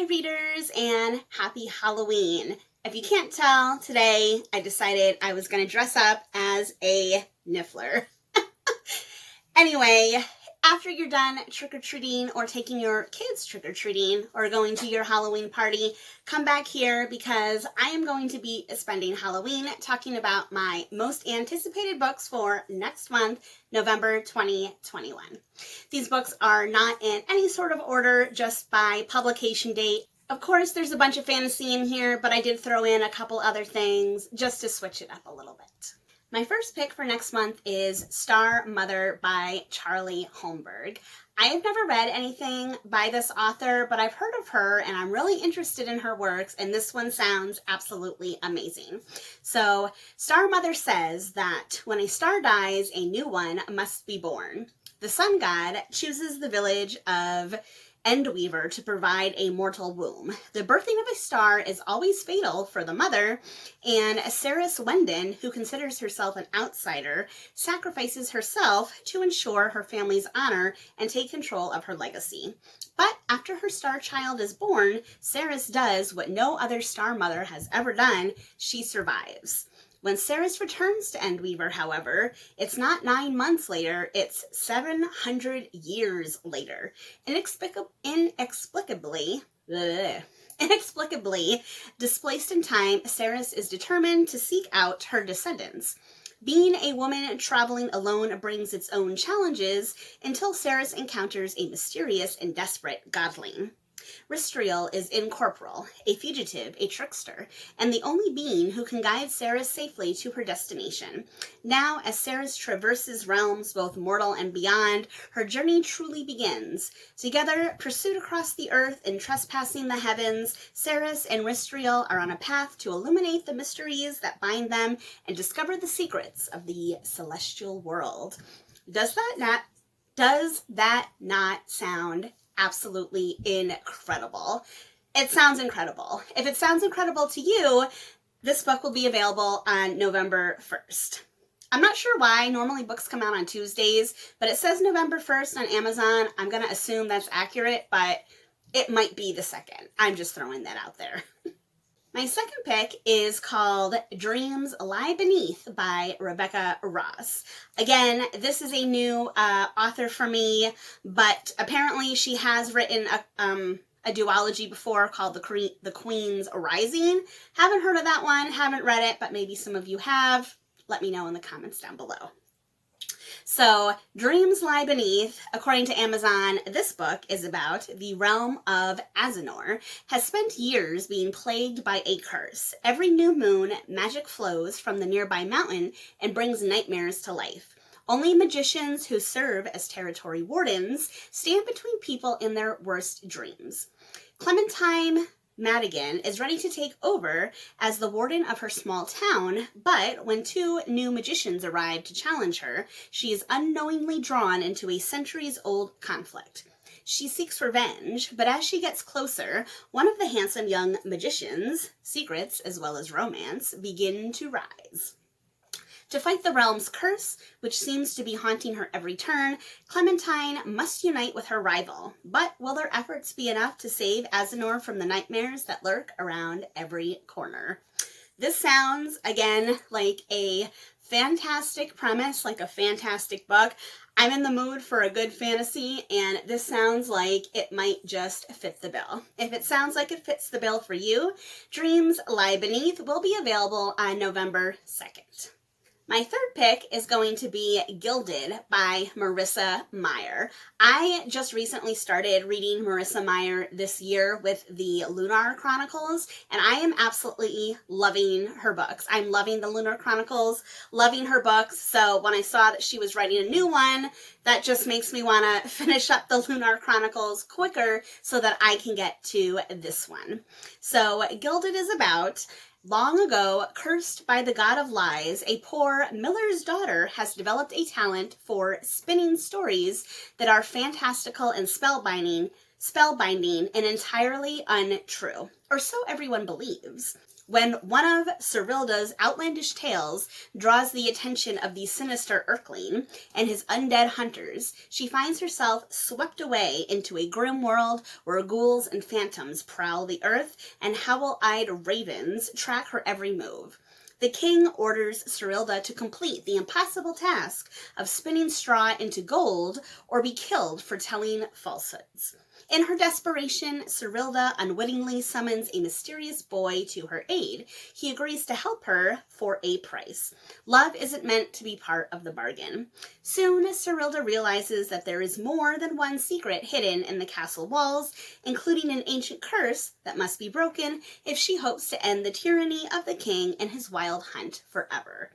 Hi readers, and happy Halloween. If you can't tell, today I decided I was going to dress up as a niffler. Anyway, after you're done trick-or-treating or taking your kids trick-or-treating or going to your Halloween party, come back here because I am going to be spending Halloween talking about my most anticipated books for next month, November 2021. These books are not in any sort of order, just by publication date. Of course, there's a bunch of fantasy in here, but I did throw in a couple other things just to switch it up a little bit. My first pick for next month is Star Mother by Charlie Holmberg. I have never read anything by this author, but I've heard of her and I'm really interested in her works, and this one sounds absolutely amazing. So, Star Mother says that when a star dies, a new one must be born. The sun god chooses the village of Endweaver to provide a mortal womb. The birthing of a star is always fatal for the mother, and Ceres Wendon, who considers herself an outsider, sacrifices herself to ensure her family's honor and take control of her legacy. But after her star child is born, Ceres does what no other star mother has ever done: she survives. When Ceres returns to Endweaver, however, it's not 9 months later, it's 700 years later. Inexplicably displaced in time, Ceres is determined to seek out her descendants. Being a woman traveling alone brings its own challenges until Ceres encounters a mysterious and desperate godling. Ristriel is incorporeal, a fugitive, a trickster, and the only being who can guide Ceres safely to her destination. Now, as Ceres traverses realms both mortal and beyond, her journey truly begins. Together, pursued across the earth and trespassing the heavens, Ceres and Ristriel are on a path to illuminate the mysteries that bind them and discover the secrets of the celestial world. Does that not sound absolutely incredible? It sounds incredible. If it sounds incredible to you, this book will be available on November 1st. I'm not sure why. Normally books come out on Tuesdays, but it says November 1st on Amazon. I'm going to assume that's accurate, but it might be the 2nd. I'm just throwing that out there. My second pick is called Dreams Lie Beneath by Rebecca Ross. Again, this is a new author for me, but apparently she has written a duology before called The Queen's Rising. Haven't heard of that one, haven't read it, but maybe some of you have. Let me know in the comments down below. So, Dreams Lie Beneath, according to Amazon, this book is about the realm of Azinor, has spent years being plagued by a curse. Every new moon, magic flows from the nearby mountain and brings nightmares to life. Only magicians who serve as territory wardens stand between people in their worst dreams. Clementine Madigan is ready to take over as the warden of her small town, but when 2 new magicians arrive to challenge her, she is unknowingly drawn into a centuries-old conflict. She seeks revenge, but as she gets closer, one of the handsome young magicians' secrets, as well as romance, begin to rise. To fight the realm's curse, which seems to be haunting her every turn, Clementine must unite with her rival. But will their efforts be enough to save Azinor from the nightmares that lurk around every corner? This sounds, again, like a fantastic premise, like a fantastic book. I'm in the mood for a good fantasy, and this sounds like it might just fit the bill. If it sounds like it fits the bill for you, Dreams Lie Beneath will be available on November 2nd. My third pick is going to be Gilded by Marissa Meyer. I just recently started reading Marissa Meyer this year with the Lunar Chronicles, and I am absolutely loving her books. I'm loving the Lunar Chronicles, loving her books, so when I saw that she was writing a new one, that just makes me want to finish up the Lunar Chronicles quicker so that I can get to this one. So Gilded is about: long ago, cursed by the god of lies, a poor miller's daughter has developed a talent for spinning stories that are fantastical and spellbinding and entirely untrue. Or so everyone believes. When one of Cyrilda's outlandish tales draws the attention of the sinister Erkling and his undead hunters, she finds herself swept away into a grim world where ghouls and phantoms prowl the earth and howl-eyed ravens track her every move. The king orders Cyrilda to complete the impossible task of spinning straw into gold or be killed for telling falsehoods. In her desperation, Cyrilda unwittingly summons a mysterious boy to her aid. He agrees to help her for a price. Love isn't meant to be part of the bargain. Soon, Cyrilda realizes that there is more than one secret hidden in the castle walls, including an ancient curse that must be broken if she hopes to end the tyranny of the king and his wild hunt forever.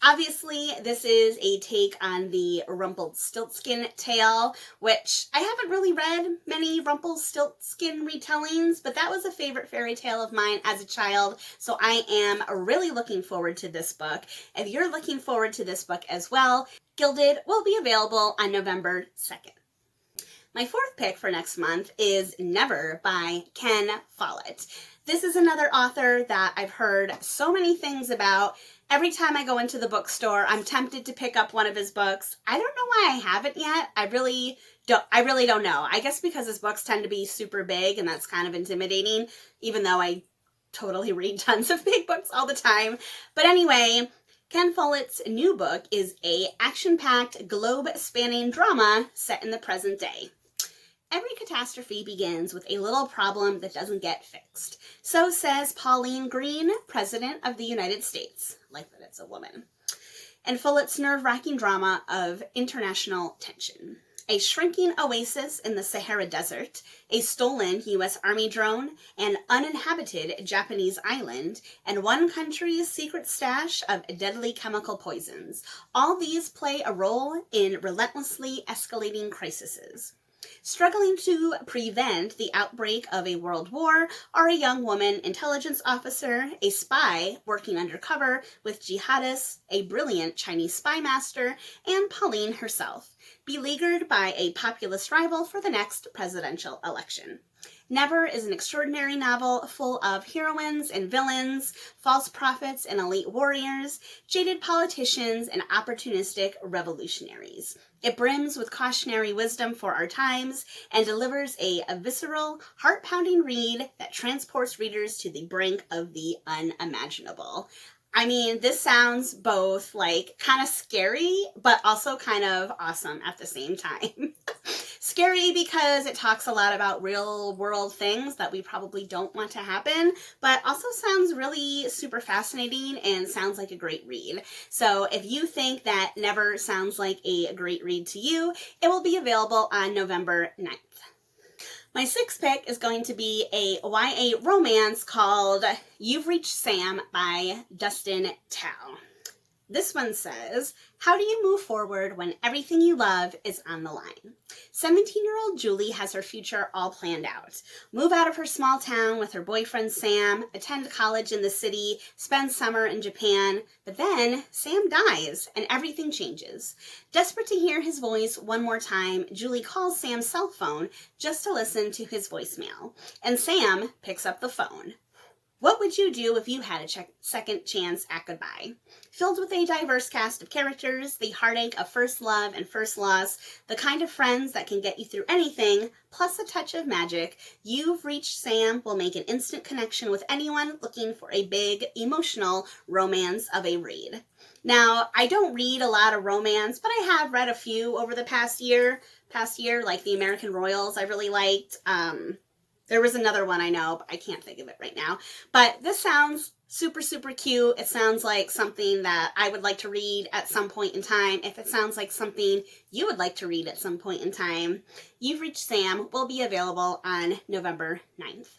Obviously, this is a take on the Rumpelstiltskin tale, which I haven't really read many Rumpelstiltskin retellings, but that was a favorite fairy tale of mine as a child, so I am really looking forward to this book. If you're looking forward to this book as well, Gilded will be available on November 2nd. My fourth pick for next month is Never by Ken Follett. This is another author that I've heard so many things about. Every time I go into the bookstore, I'm tempted to pick up one of his books. I don't know why I haven't yet. I really don't know. I guess because his books tend to be super big and that's kind of intimidating, even though I totally read tons of big books all the time. But anyway, Ken Follett's new book is a action-packed, globe-spanning drama set in the present day. Every catastrophe begins with a little problem that doesn't get fixed. So says Pauline Green, President of the United States. Like that it's a woman. And Follett's nerve-wracking drama of international tension. A shrinking oasis in the Sahara Desert, a stolen U.S. Army drone, an uninhabited Japanese island, and one country's secret stash of deadly chemical poisons. All these play a role in relentlessly escalating crises. Struggling to prevent the outbreak of a world war are a young woman intelligence officer, a spy working undercover with jihadists, a brilliant Chinese spy master, and Pauline herself, beleaguered by a populist rival for the next presidential election. Never is an extraordinary novel full of heroines and villains, false prophets and elite warriors, jaded politicians and opportunistic revolutionaries. It brims with cautionary wisdom for our times and delivers a visceral, heart-pounding read that transports readers to the brink of the unimaginable. I mean, this sounds both like kind of scary, but also kind of awesome at the same time. Scary because it talks a lot about real world things that we probably don't want to happen, but also sounds really super fascinating and sounds like a great read. So if you think that Never sounds like a great read to you, it will be available on November 9th. My sixth pick is going to be a YA romance called You've Reached Sam by Dustin Tao. This one says, how do you move forward when everything you love is on the line? 17-year-old Julie has her future all planned out. Move out of her small town with her boyfriend Sam, attend college in the city, spend summer in Japan, but then Sam dies and everything changes. Desperate to hear his voice one more time, Julie calls Sam's cell phone just to listen to his voicemail, and Sam picks up the phone. What would you do if you had a second chance at goodbye? Filled with a diverse cast of characters, the heartache of first love and first loss, the kind of friends that can get you through anything, plus a touch of magic, You've Reached Sam will make an instant connection with anyone looking for a big, emotional romance of a read. Now, I don't read a lot of romance, but I have read a few over the past year, like The American Royals I really liked. There was another one I know, but I can't think of it right now. But this sounds super, super cute. It sounds like something that I would like to read at some point in time. If it sounds like something you would like to read at some point in time, You've Reached Sam will be available on November 9th.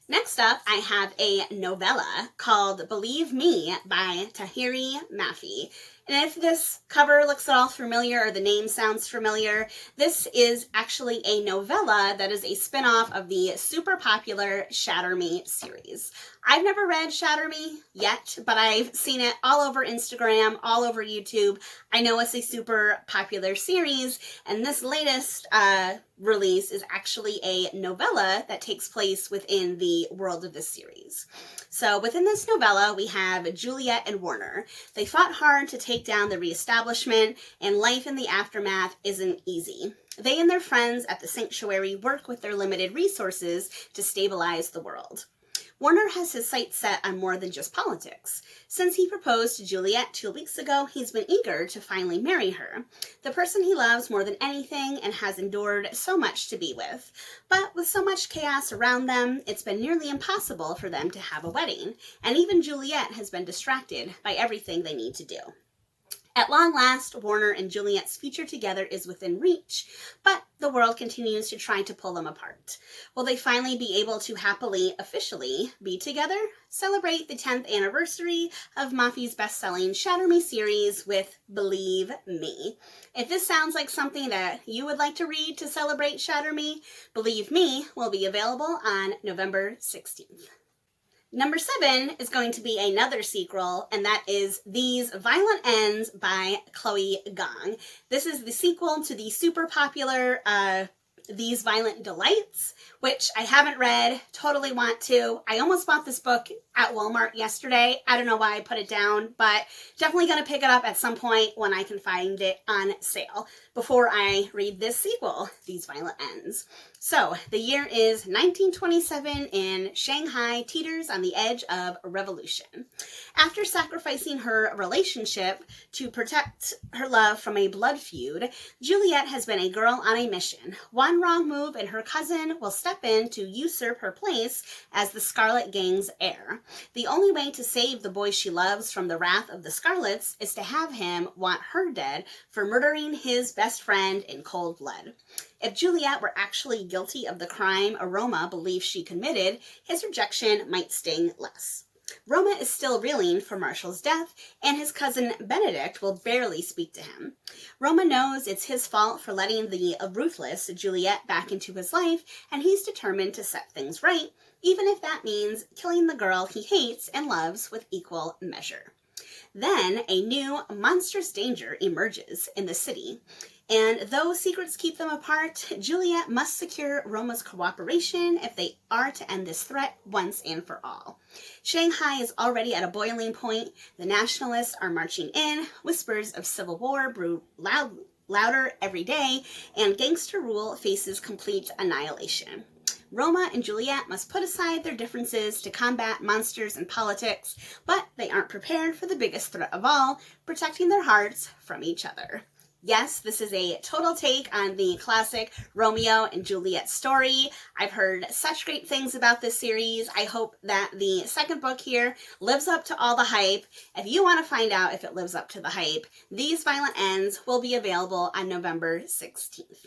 Next up, I have a novella called Believe Me by Tahiri Mafi. And if this cover looks at all familiar or the name sounds familiar, this is actually a novella that is a spin-off of the super popular Shatter Me series. I've never read Shatter Me yet, but I've seen it all over Instagram, all over YouTube. I know it's a super popular series, and this latest release is actually a novella that takes place within the world of this series. So within this novella, we have Juliet and Warner. They fought hard to take down the reestablishment, and life in the aftermath isn't easy. They and their friends at the sanctuary work with their limited resources to stabilize the world. Warner has his sights set on more than just politics. Since he proposed to Juliet 2 weeks ago, he's been eager to finally marry her, the person he loves more than anything and has endured so much to be with. But with so much chaos around them, it's been nearly impossible for them to have a wedding, and even Juliet has been distracted by everything they need to do. At long last, Warner and Juliet's future together is within reach, but the world continues to try to pull them apart. Will they finally be able to happily, officially be together? Celebrate the 10th anniversary of Mafi's best-selling Shatter Me series with Believe Me. If this sounds like something that you would like to read to celebrate Shatter Me, Believe Me will be available on November 16th. Number 7 is going to be another sequel, and that is These Violent Ends by Chloe Gong. This is the sequel to the super popular These Violent Delights, which I haven't read, totally want to. I almost bought this book at Walmart yesterday. I don't know why I put it down, but definitely going to pick it up at some point when I can find it on sale before I read this sequel, These Violent Ends. So, the year is 1927 and Shanghai teeters on the edge of a revolution. After sacrificing her relationship to protect her love from a blood feud, Juliet has been a girl on a mission. One wrong move and her cousin will step in to usurp her place as the Scarlet Gang's heir. The only way to save the boy she loves from the wrath of the Scarlets is to have him want her dead for murdering his best friend in cold blood. If Juliet were actually guilty of the crime Aroma believes she committed, his rejection might sting less. Roma is still reeling for Marshall's death, and his cousin Benedict will barely speak to him. Roma knows it's his fault for letting the ruthless Juliet back into his life, and he's determined to set things right, even if that means killing the girl he hates and loves with equal measure. Then a new monstrous danger emerges in the city. And though secrets keep them apart, Juliet must secure Roma's cooperation if they are to end this threat once and for all. Shanghai is already at a boiling point. The nationalists are marching in. Whispers of civil war brew louder every day, and gangster rule faces complete annihilation. Roma and Juliet must put aside their differences to combat monsters and politics, but they aren't prepared for the biggest threat of all, protecting their hearts from each other. Yes, this is a total take on the classic Romeo and Juliet story. I've heard such great things about this series. I hope that the second book here lives up to all the hype. If you want to find out if it lives up to the hype, These Violent Ends will be available on November 16th.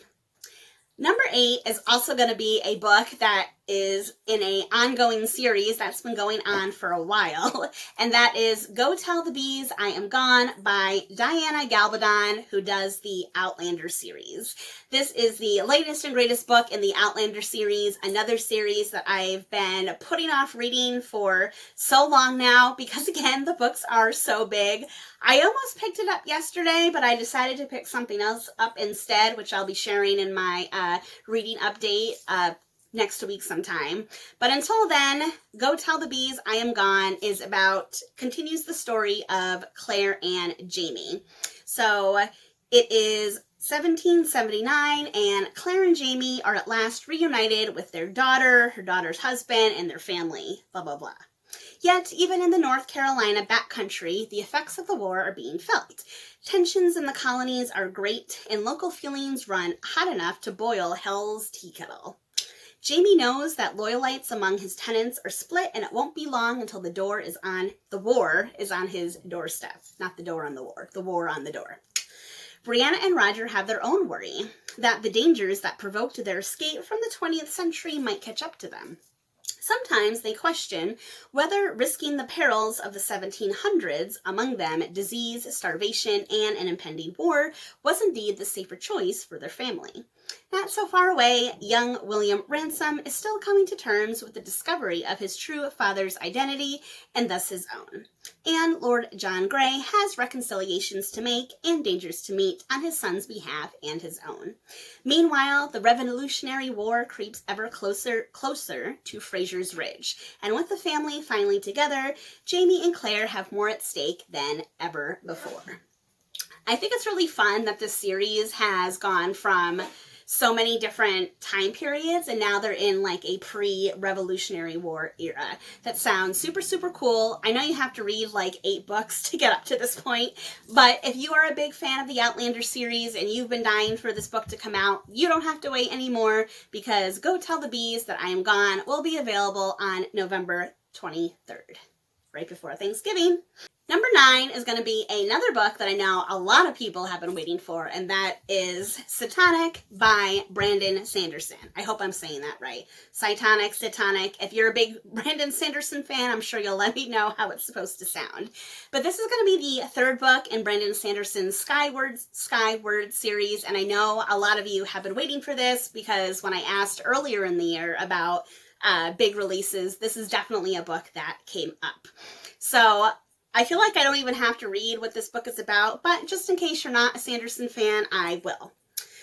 Number 8 is also going to be a book that is in an ongoing series that's been going on for a while, and that is Go Tell the Bees I Am Gone by Diana Gabaldon, who does the Outlander series. This is the latest and greatest book in the Outlander series, another series that I've been putting off reading for so long now because, again, the books are so big. I almost picked it up yesterday, but I decided to pick something else up instead, which I'll be sharing in my reading update next week sometime. But until then, Go Tell the Bees I Am Gone continues the story of Claire and Jamie. So it is 1779, and Claire and Jamie are at last reunited with their daughter, her daughter's husband, and their family, blah, blah, blah. Yet, even in the North Carolina backcountry, the effects of the war are being felt. Tensions in the colonies are great, and local feelings run hot enough to boil hell's tea kettle. Jamie knows that loyalites among his tenants are split, and it won't be long until the war is on his doorstep. Not the door on the war on the door. Brianna and Roger have their own worry, that the dangers that provoked their escape from the 20th century might catch up to them. Sometimes they question whether risking the perils of the 1700s, among them disease, starvation, and an impending war, was indeed the safer choice for their family. Not so far away, young William Ransom is still coming to terms with the discovery of his true father's identity, and thus his own. And Lord John Grey has reconciliations to make and dangers to meet on his son's behalf and his own. Meanwhile, the Revolutionary War creeps ever closer to Fraser's Ridge, and with the family finally together, Jamie and Claire have more at stake than ever before. I think it's really fun that this series has gone from so many different time periods, and now they're in like a pre-Revolutionary War era. That sounds super, super cool. I know you have to read like 8 books to get up to this point, but if you are a big fan of the Outlander series and you've been dying for this book to come out, you don't have to wait anymore, because Go Tell the Bees That I Am Gone will be available on November 23rd, right before Thanksgiving. Number 9 is going to be another book that I know a lot of people have been waiting for, and that is Cytonic by Brandon Sanderson. I hope I'm saying that right. Cytonic. If you're a big Brandon Sanderson fan, I'm sure you'll let me know how it's supposed to sound. But this is going to be the 3rd book in Brandon Sanderson's Skyward series, and I know a lot of you have been waiting for this, because when I asked earlier in the year about big releases, this is definitely a book that came up. So I feel like I don't even have to read what this book is about, but just in case you're not a Sanderson fan, I will.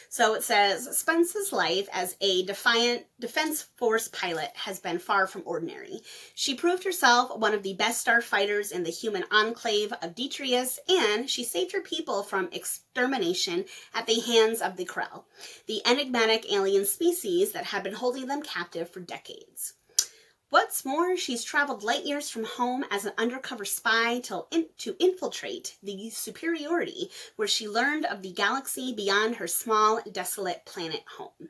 So it says, Spence's life as a defiant Defense Force pilot has been far from ordinary. She proved herself one of the best starfighters in the human enclave of Detrius, and she saved her people from extermination at the hands of the Krell, the enigmatic alien species that had been holding them captive for decades. What's more, she's traveled light years from home as an undercover spy to infiltrate the Superiority, where she learned of the galaxy beyond her small, desolate planet home.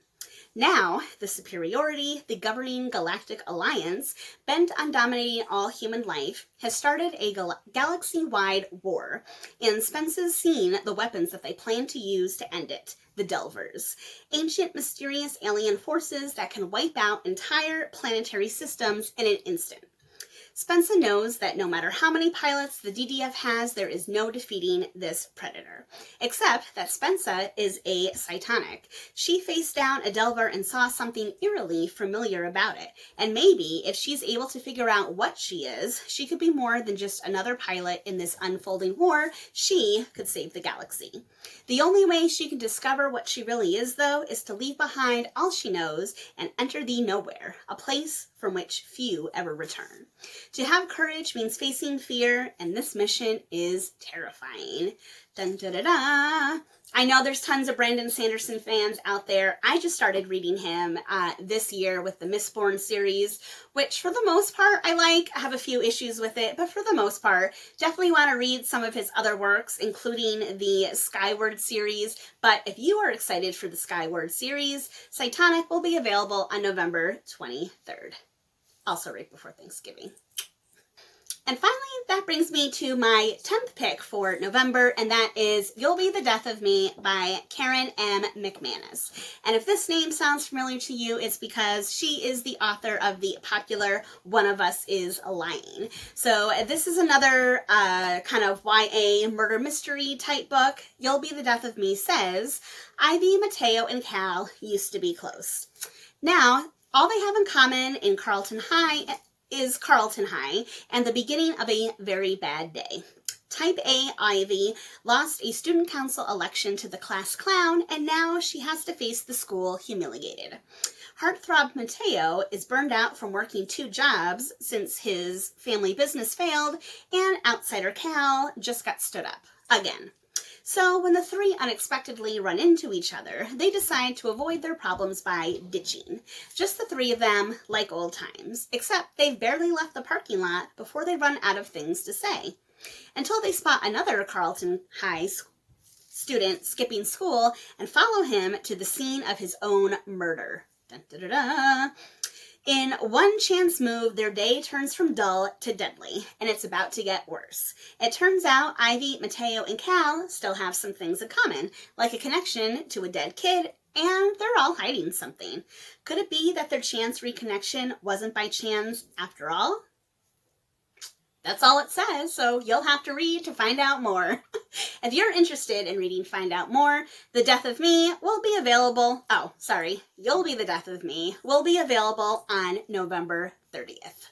Now, the Superiority, the governing galactic alliance, bent on dominating all human life, has started a galaxy-wide war, and Spence has seen the weapons that they plan to use to end it. The Delvers, ancient mysterious alien forces that can wipe out entire planetary systems in an instant. Spencer knows that no matter how many pilots the DDF has, there is no defeating this predator. Except that Spencer is a Cytonic. She faced down a Delver and saw something eerily familiar about it. And maybe, if she's able to figure out what she is, she could be more than just another pilot in this unfolding war. She could save the galaxy. The only way she can discover what she really is, though, is to leave behind all she knows and enter the nowhere, a place from which few ever return. To have courage means facing fear, and this mission is terrifying. Dun, da, da, da. I know there's tons of Brandon Sanderson fans out there. I just started reading him this year with the Mistborn series, which for the most part I like. I have a few issues with it, but for the most part, definitely want to read some of his other works, including the Skyward series. But if you are excited for the Skyward series, Cytonic will be available on November 23rd. Also right before Thanksgiving. And finally, that brings me to my 10th pick for November, and that is You'll Be the Death of Me by Karen M. McManus. And if this name sounds familiar to you, it's because she is the author of the popular One of Us is Lying. So this is another kind of YA murder mystery type book. You'll Be the Death of Me says, Ivy, Mateo, and Cal used to be close. Now, all they have in common in Carlton High and the beginning of a very bad day. Type A Ivy lost a student council election to the class clown, and now she has to face the school humiliated. Heartthrob Mateo is burned out from working 2 jobs since his family business failed, and outsider Cal just got stood up again. So when the 3 unexpectedly run into each other, they decide to avoid their problems by ditching. Just the 3 of them, like old times, except they've barely left the parking lot before they run out of things to say. Until they spot another Carlton High student skipping school and follow him to the scene of his own murder. Dun, da, da, da. In one chance move, their day turns from dull to deadly, and it's about to get worse. It turns out Ivy, Mateo, and Cal still have some things in common, like a connection to a dead kid and they're all hiding something. Could it be that their chance reconnection wasn't by chance after all? That's all it says, so you'll have to read to find out more. If you're interested in reading Find Out More, The Death of Me will be available, You'll Be the Death of Me will be available on November 30th.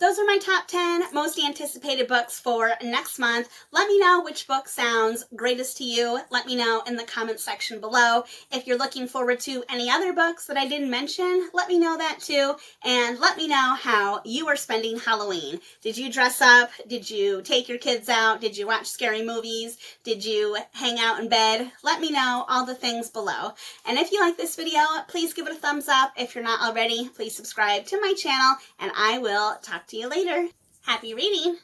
Those are my top 10 most anticipated books for next month. Let me know which book sounds greatest to you. Let me know in the comments section below. If you're looking forward to any other books that I didn't mention, let me know that too. And let me know how you are spending Halloween. Did you dress up? Did you take your kids out? Did you watch scary movies? Did you hang out in bed? Let me know all the things below. And if you like this video, please give it a thumbs up. If you're not already, please subscribe to my channel, and I will talk to you later. Happy reading!